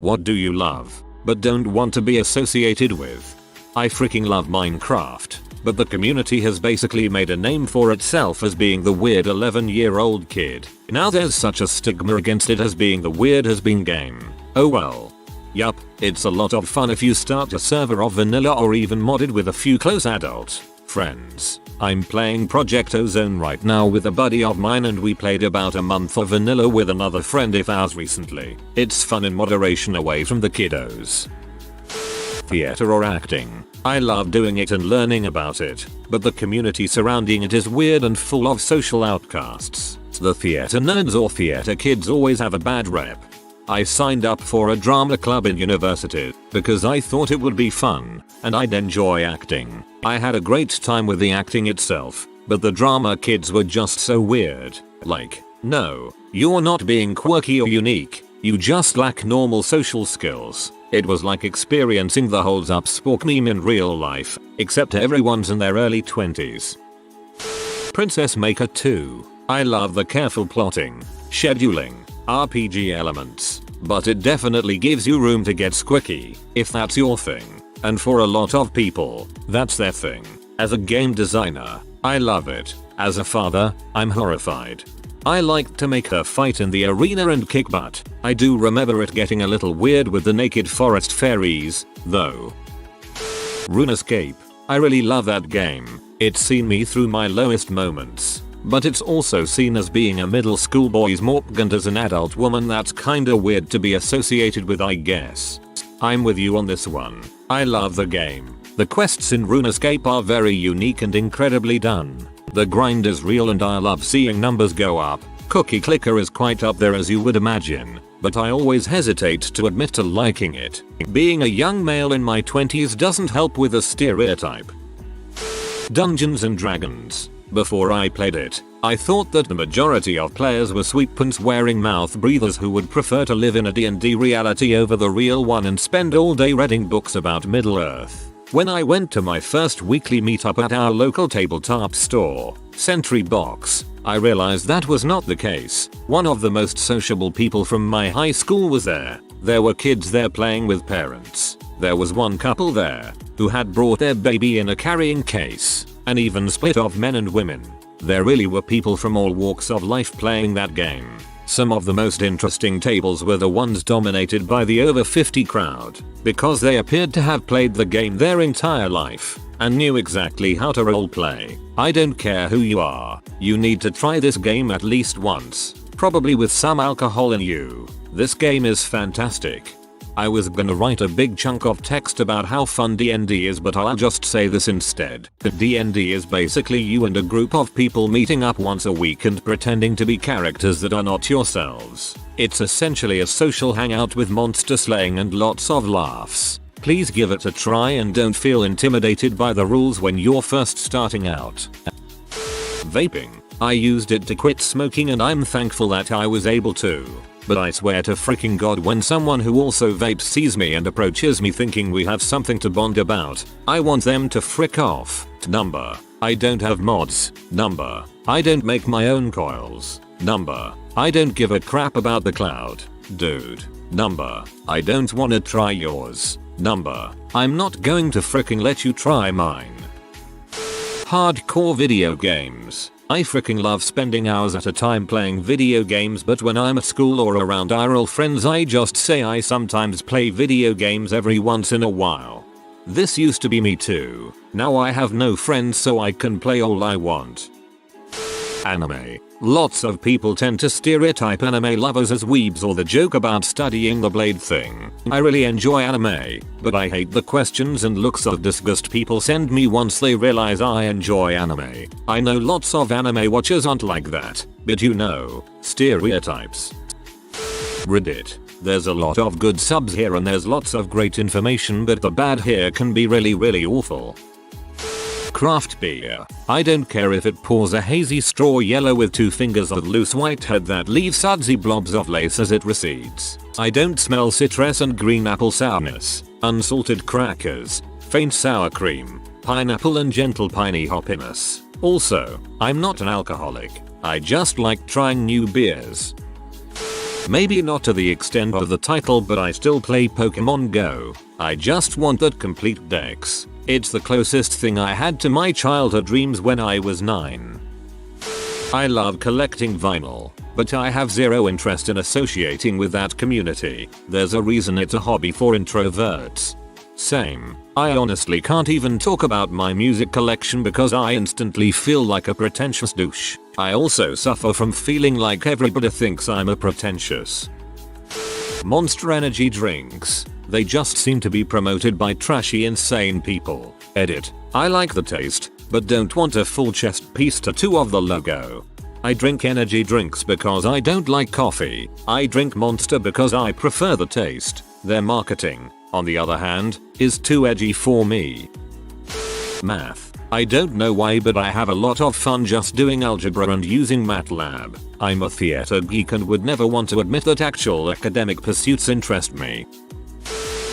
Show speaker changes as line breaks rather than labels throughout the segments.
What do you love, but don't want to be associated with? I freaking love Minecraft, but the community has basically made a name for itself as being the weird 11-year-old kid. Now there's such a stigma against it as being the weird has-been game. Oh well. Yup, it's a lot of fun if you start a server of vanilla or even modded with a few close adult friends. I'm playing Project Ozone right now with a buddy of mine and we played about a month of vanilla with another friend of ours recently. It's fun in moderation away from the kiddos. Theater or acting. I love doing it and learning about it, but the community surrounding it is weird and full of social outcasts. The theater nerds or theater kids always have a bad rep. I signed up for a drama club in university because I thought it would be fun and I'd enjoy acting. I had a great time with the acting itself, but the drama kids were just so weird. Like, no, you're not being quirky or unique, you just lack normal social skills. It was like experiencing the holds up spork meme in real life, except everyone's in their early 20s. Princess Maker 2. I love the careful plotting, scheduling, RPG elements, but it definitely gives you room to get squicky, if that's your thing. And for a lot of people, that's their thing. As a game designer, I love it. As a father, I'm horrified. I like to make her fight in the arena and kick butt. I do remember it getting a little weird with the naked forest fairies, though. RuneScape. I really love that game. It's seen me through my lowest moments. But it's also seen as being a middle school boy's morph, and as an adult woman that's kinda weird to be associated with, I guess. I'm with you on this one. I love the game. The quests in RuneScape are very unique and incredibly done. The grind is real and I love seeing numbers go up. Cookie Clicker is quite up there as you would imagine, but I always hesitate to admit to liking it. Being a young male in my 20s doesn't help with a stereotype. Dungeons and Dragons. Before I played it, I thought that the majority of players were sweet pants wearing mouth breathers who would prefer to live in a D&D reality over the real one and spend all day reading books about Middle-earth. When I went to my first weekly meetup at our local tabletop store, Sentry Box, I realized that was not the case. One of the most sociable people from my high school was there. There were kids there playing with parents. There was one couple there who had brought their baby in a carrying case. An even split of men and women. There really were people from all walks of life playing that game. Some of the most interesting tables were the ones dominated by the over 50 crowd, because they appeared to have played the game their entire life and knew exactly how to roleplay. I don't care who you are, you need to try this game at least once, probably with some alcohol in you. This game is fantastic. I was gonna write a big chunk of text about how fun D&D is, but I'll just say this instead. D&D is basically you and a group of people meeting up once a week and pretending to be characters that are not yourselves. It's essentially a social hangout with monster slaying and lots of laughs. Please give it a try and don't feel intimidated by the rules when you're first starting out. Vaping. I used it to quit smoking and I'm thankful that I was able to. But I swear to freaking god, when someone who also vapes sees me and approaches me thinking we have something to bond about, I want them to frick off. Number. I don't have mods. Number. I don't make my own coils. Number. I don't give a crap about the cloud. Dude. Number. I don't wanna try yours. Number. I'm not going to fricking let you try mine. Hardcore video games. I freaking love spending hours at a time playing video games, but when I'm at school or around IRL friends I just say I sometimes play video games every once in a while. This used to be me too. Now I have no friends so I can play all I want. Anime. Lots of people tend to stereotype anime lovers as weebs or the joke about studying the blade thing. I really enjoy anime, but I hate the questions and looks of disgust people send me once they realize I enjoy anime. I know lots of anime watchers aren't like that, but you know, stereotypes. Reddit. There's a lot of good subs here and there's lots of great information, but the bad here can be really awful. Craft beer. I don't care if it pours a hazy straw yellow with 2 fingers of loose white head that leaves sudsy blobs of lace as it recedes. I don't smell citrus and green apple sourness, unsalted crackers, faint sour cream, pineapple and gentle piney hoppiness. Also, I'm not an alcoholic. I just like trying new beers. Maybe not to the extent of the title, but I still play Pokemon Go. I just want that complete dex. It's the closest thing I had to my childhood dreams when I was 9. I love collecting vinyl, but I have zero interest in associating with that community. There's a reason it's a hobby for introverts. Same. I honestly can't even talk about my music collection because I instantly feel like a pretentious douche. I also suffer from feeling like everybody thinks I'm a pretentious. Monster energy drinks. They just seem to be promoted by trashy insane people. Edit. I like the taste, but don't want a full chest piece tattoo of the logo. I drink energy drinks because I don't like coffee. I drink Monster because I prefer the taste. Their marketing, on the other hand, is too edgy for me. Math. I don't know why, but I have a lot of fun just doing algebra and using MATLAB. I'm a theater geek and would never want to admit that actual academic pursuits interest me.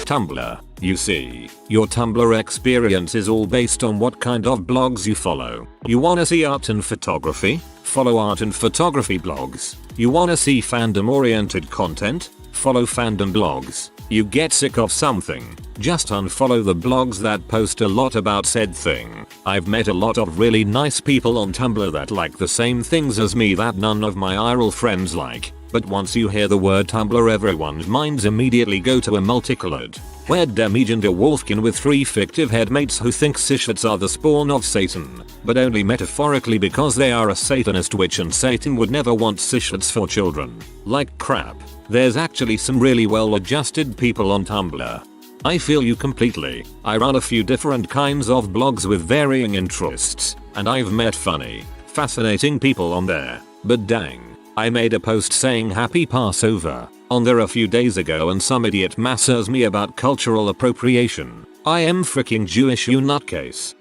Tumblr. You see, your Tumblr experience is all based on what kind of blogs you follow. You wanna see art and photography? Follow art and photography blogs. You wanna see fandom oriented content? Follow fandom blogs. You get sick of something, just unfollow the blogs that post a lot about said thing. I've met a lot of really nice people on Tumblr that like the same things as me that none of my IRL friends like, but once you hear the word Tumblr, everyone's minds immediately go to a multicolored, weird demigender wolfkin with 3 fictive headmates who think cisgets are the spawn of Satan, but only metaphorically because they are a Satanist witch and Satan would never want cisgets for children. Like crap. There's actually some really well-adjusted people on Tumblr. I feel you completely. I run a few different kinds of blogs with varying interests, and I've met funny, fascinating people on there. But dang, I made a post saying happy Passover on there a few days ago and some idiot massers me about cultural appropriation. I am freaking Jewish, you nutcase.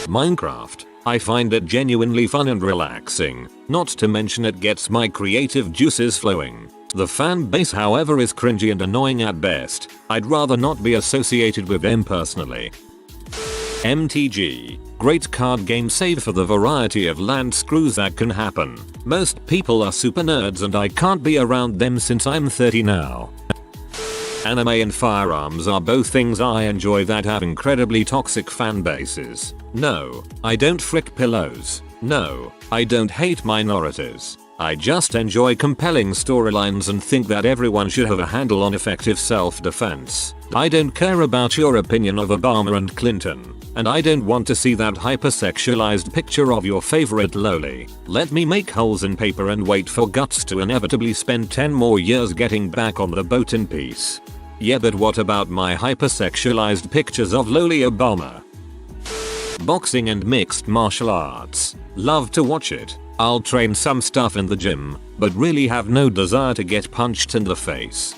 Minecraft. I find it genuinely fun and relaxing, not to mention it gets my creative juices flowing. The fan base, however, is cringy and annoying at best. I'd rather not be associated with them personally. MTG. Great card game save for the variety of land screws that can happen. Most people are super nerds and I can't be around them since I'm 30 now. Anime and firearms are both things I enjoy that have incredibly toxic fan bases. No, I don't frick pillows. No, I don't hate minorities. I just enjoy compelling storylines and think that everyone should have a handle on effective self-defense. I don't care about your opinion of Obama and Clinton, and I don't want to see that hypersexualized picture of your favorite loli. Let me make holes in paper and wait for guts to inevitably spend 10 more years getting back on the boat in peace. Yeah, but what about my hypersexualized pictures of loli Obama? Boxing and mixed martial arts. Love to watch it. I'll train some stuff in the gym, but really have no desire to get punched in the face.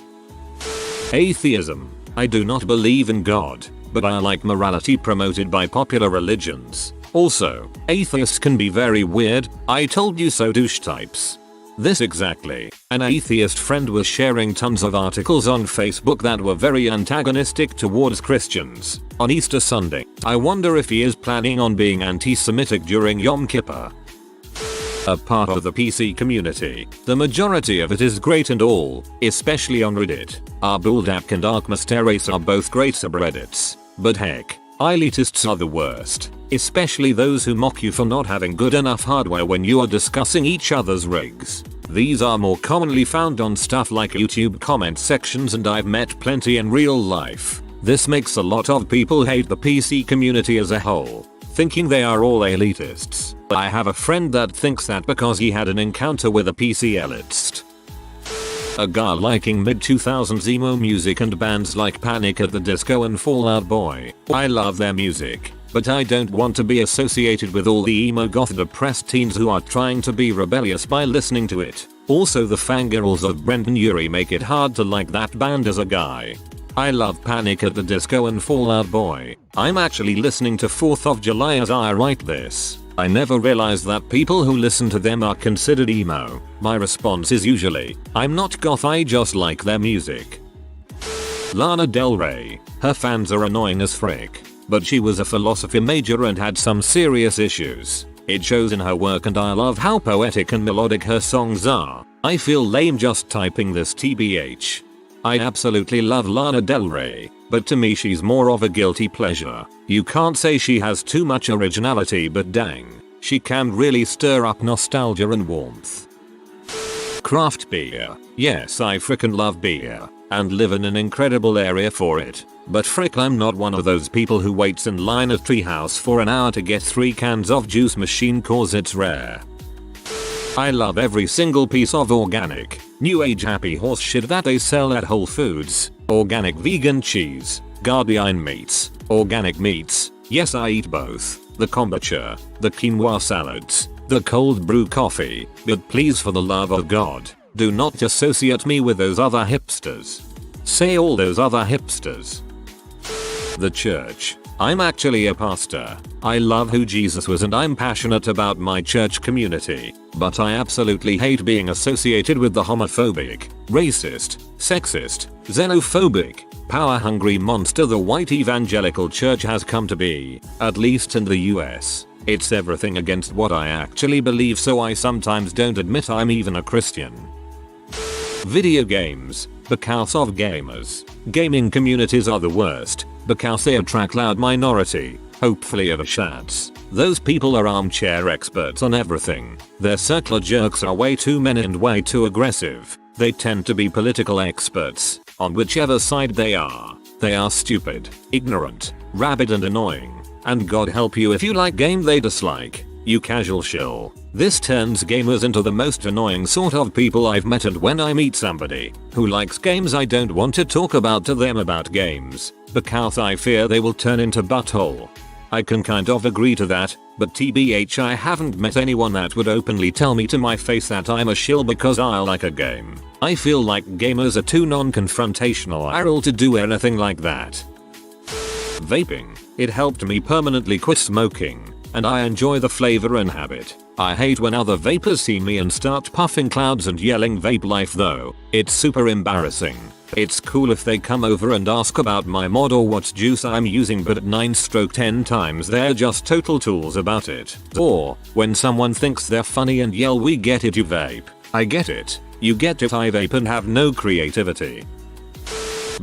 Atheism. I do not believe in God, but I like morality promoted by popular religions. Also, atheists can be very weird, I told you so douche types. This exactly. An atheist friend was sharing tons of articles on Facebook that were very antagonistic towards Christians. On Easter Sunday, I wonder if he is planning on being anti-Semitic during Yom Kippur. A part of the PC community. The majority of it is great and all, especially on Reddit. Arbuldak and Arkmasteres are both great subreddits. But heck, elitists are the worst. Especially those who mock you for not having good enough hardware when you are discussing each other's rigs. These are more commonly found on stuff like YouTube comment sections, and I've met plenty in real life. This makes a lot of people hate the PC community as a whole, thinking they are all elitists. I have a friend that thinks that because he had an encounter with a PC elitist. A guy liking mid-2000s emo music and bands like Panic at the Disco and Fall Out Boy. I love their music, but I don't want to be associated with all the emo goth depressed teens who are trying to be rebellious by listening to it. Also, the fangirls of Brendan Urie make it hard to like that band as a guy. I love Panic at the Disco and Fall Out Boy. I'm actually listening to 4th of July as I write this. I never realized that people who listen to them are considered emo. My response is usually, I'm not goth, I just like their music. Lana Del Rey. Her fans are annoying as frick, but she was a philosophy major and had some serious issues. It shows in her work and I love how poetic and melodic her songs are. I feel lame just typing this tbh. I absolutely love Lana Del Rey, but to me she's more of a guilty pleasure. You can't say she has too much originality, but dang, she can really stir up nostalgia and warmth. Craft beer. Yes, I frickin' love beer, and live in an incredible area for it. But frick, I'm not one of those people who waits in line at Treehouse for an hour to get 3 cans of juice machine cause it's rare. I love every single piece of organic, new age happy horse shit that they sell at Whole Foods. Organic vegan cheese, Guardian meats, organic meats. Yes, I eat both. The kombucha, the quinoa salads, the cold brew coffee. But please, for the love of God, do not associate me with those other hipsters. Say all those other hipsters. The church. I'm actually a pastor. I love who Jesus was and I'm passionate about my church community, but I absolutely hate being associated with the homophobic, racist, sexist, xenophobic, power-hungry monster the white evangelical church has come to be, at least in the US. It's everything against what I actually believe, so I sometimes don't admit I'm even a Christian. Video games. Because of gamers. Gaming communities are the worst, because they attract loud minority, hopefully overshads. Those people are armchair experts on everything. Their circle jerks are way too many and way too aggressive. They tend to be political experts, on whichever side they are. They are stupid, ignorant, rabid and annoying. And God help you if you like game they dislike, you casual shill. This turns gamers into the most annoying sort of people I've met, and when I meet somebody who likes games I don't want to talk about to them about games, because I fear they will turn into butthole. I can kind of agree to that, but tbh, I haven't met anyone that would openly tell me to my face that I'm a shill because I like a game. I feel like gamers are too non-confrontational to do anything like that. Vaping. It helped me permanently quit smoking, and I enjoy the flavor and habit. I hate when other vapors see me and start puffing clouds and yelling vape life though. It's super embarrassing. It's cool if they come over and ask about my mod or what juice I'm using, but at 9/10 times they're just total tools about it. Or when someone thinks they're funny and yell, "We get it, you vape." I get it. You get it, I vape and have no creativity.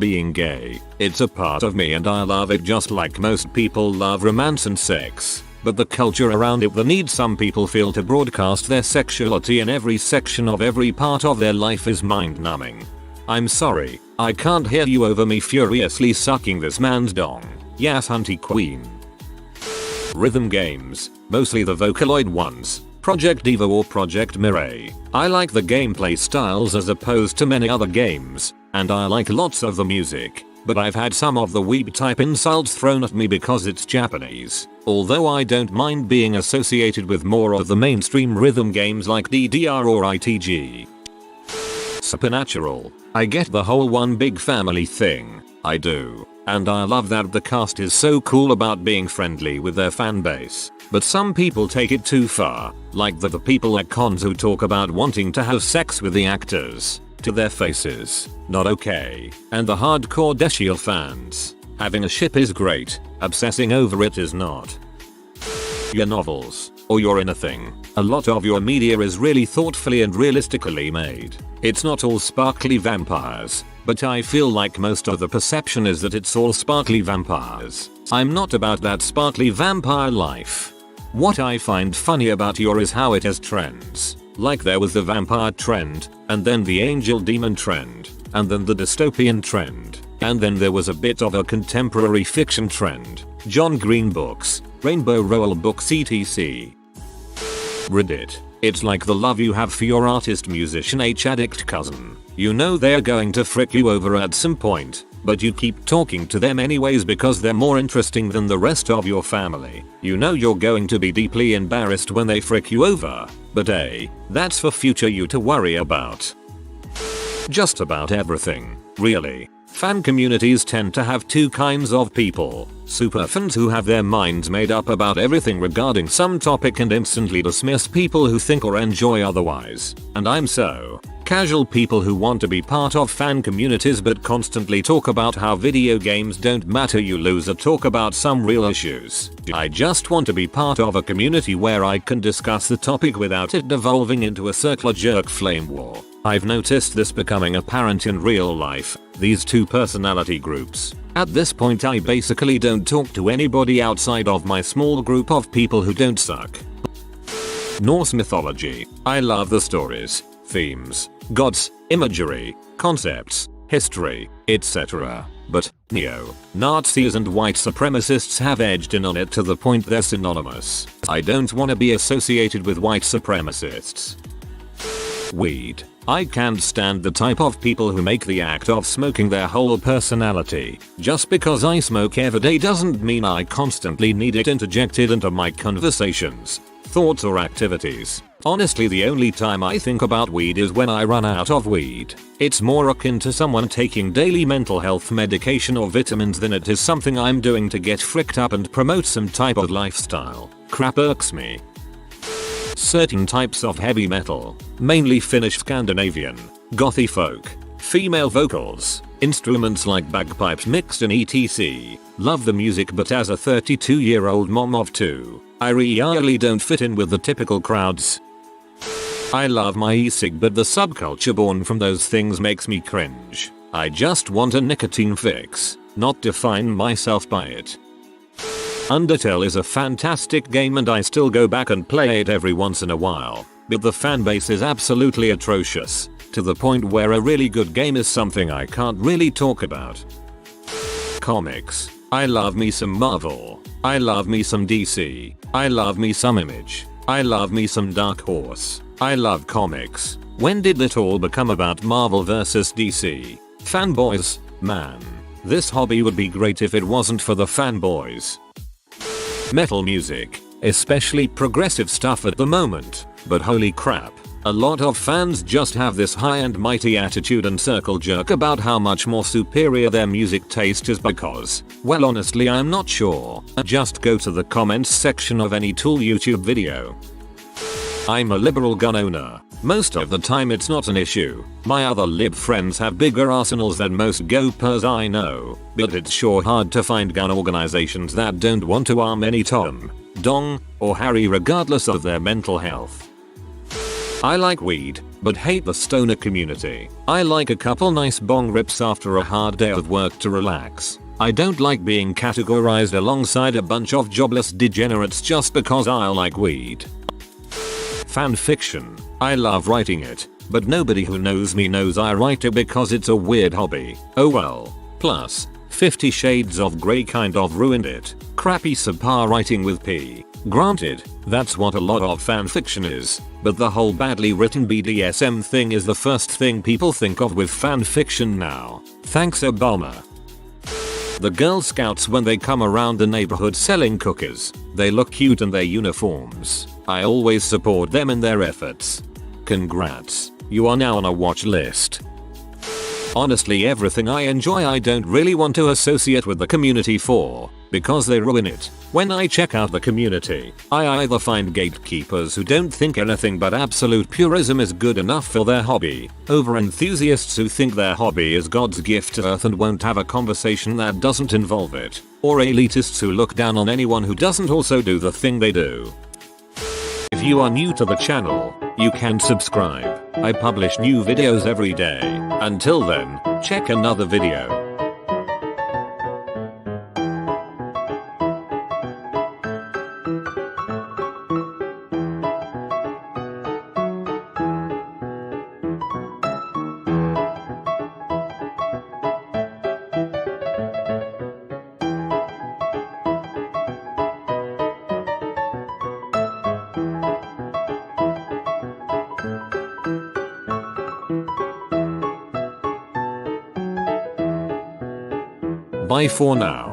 Being gay. It's a part of me and I love it just like most people love romance and sex. But the culture around it, the need some people feel to broadcast their sexuality in every section of every part of their life is mind-numbing. I'm sorry, I can't hear you over me furiously sucking this man's dong. Yes, hunty queen. Rhythm games, mostly the Vocaloid ones. Project Diva or Project Mirai. I like the gameplay styles as opposed to many other games, and I like lots of the music. But I've had some of the weeb type insults thrown at me because it's Japanese, although I don't mind being associated with more of the mainstream rhythm games like DDR or ITG. Supernatural. I get the whole one big family thing, I do, and I love that the cast is so cool about being friendly with their fanbase. But some people take it too far, like the people at cons who talk about wanting to have sex with the actors. To their faces. Not okay. And the hardcore Deshiel fans. Having a ship is great, obsessing over it is not. Your novels, or your anything. A lot of your media is really thoughtfully and realistically made. It's not all sparkly vampires, but I feel like most of the perception is that it's all sparkly vampires. I'm not about that sparkly vampire life. What I find funny about your is how it has trends. Like there was the vampire trend, and then the angel demon trend, and then the dystopian trend, and then there was a bit of a contemporary fiction trend. John Green books, Rainbow Rowell books etc. Reddit. It's like the love you have for your artist musician H-addict cousin. You know they're going to frick you over at some point, but you keep talking to them anyways because they're more interesting than the rest of your family. You know you're going to be deeply embarrassed when they frick you over, but hey, that's for future you to worry about. Just about everything, really. Fan communities tend to have two kinds of people. Superfans who have their minds made up about everything regarding some topic and instantly dismiss people who think or enjoy otherwise. And I'm so. Casual people who want to be part of fan communities but constantly talk about how video games don't matter, you loser, talk about some real issues. I just want to be part of a community where I can discuss the topic without it devolving into a circular jerk flame war. I've noticed this becoming apparent in real life, these two personality groups. At this point I basically don't talk to anybody outside of my small group of people who don't suck. Norse mythology. I love the stories, themes, gods, imagery, concepts, history, etc. But neo-Nazis and white supremacists have edged in on it to the point they're synonymous. I don't want to be associated with white supremacists. Weed. I can't stand the type of people who make the act of smoking their whole personality. Just because I smoke every day doesn't mean I constantly need it interjected into my conversations, thoughts or activities. Honestly, the only time I think about weed is when I run out of weed. It's more akin to someone taking daily mental health medication or vitamins than it is something I'm doing to get fricked up and promote some type of lifestyle. Crap irks me. Certain types of heavy metal, mainly Finnish Scandinavian, gothy folk, female vocals, instruments like bagpipes mixed in etc. Love the music, but as a 32-year-old mom of two, I really don't fit in with the typical crowds. I love my e-cig, but the subculture born from those things makes me cringe. I just want a nicotine fix, not define myself by it. Undertale is a fantastic game and I still go back and play it every once in a while, but the fanbase is absolutely atrocious, to the point where a really good game is something I can't really talk about. Comics. I love me some Marvel. I love me some DC. I love me some Image. I love me some Dark Horse. I love comics. When did it all become about Marvel vs DC? Fanboys? Man. This hobby would be great if it wasn't for the fanboys. Metal music, especially progressive stuff at the moment, but holy crap, a lot of fans just have this high and mighty attitude and circle jerk about how much more superior their music taste is because, well, honestly I'm not sure. Just go to the comments section of any Tool YouTube video. I'm a liberal gun owner. Most of the time it's not an issue. My other lib friends have bigger arsenals than most go-pers I know, but it's sure hard to find gun organizations that don't want to arm any Tom, Dong, or Harry regardless of their mental health. I like weed, but hate the stoner community. I like a couple nice bong rips after a hard day of work to relax. I don't like being categorized alongside a bunch of jobless degenerates just because I like weed. Fanfiction. I love writing it, but nobody who knows me knows I write it because it's a weird hobby. Oh well. Plus, 50 Shades of Grey kind of ruined it. Crappy subpar writing with P. Granted, that's what a lot of fanfiction is, but the whole badly written BDSM thing is the first thing people think of with fanfiction now. Thanks Obama. The Girl Scouts, when they come around the neighborhood selling cookies, they look cute in their uniforms. I always support them in their efforts. Congrats, you are now on a watch list. Honestly, everything I enjoy I don't really want to associate with the community for, because they ruin it. When I check out the community, I either find gatekeepers who don't think anything but absolute purism is good enough for their hobby, over enthusiasts who think their hobby is God's gift to Earth and won't have a conversation that doesn't involve it, or elitists who look down on anyone who doesn't also do the thing they do. If you are new to the channel, you can subscribe. I publish new videos every day. Until then, check another video. Bye for now.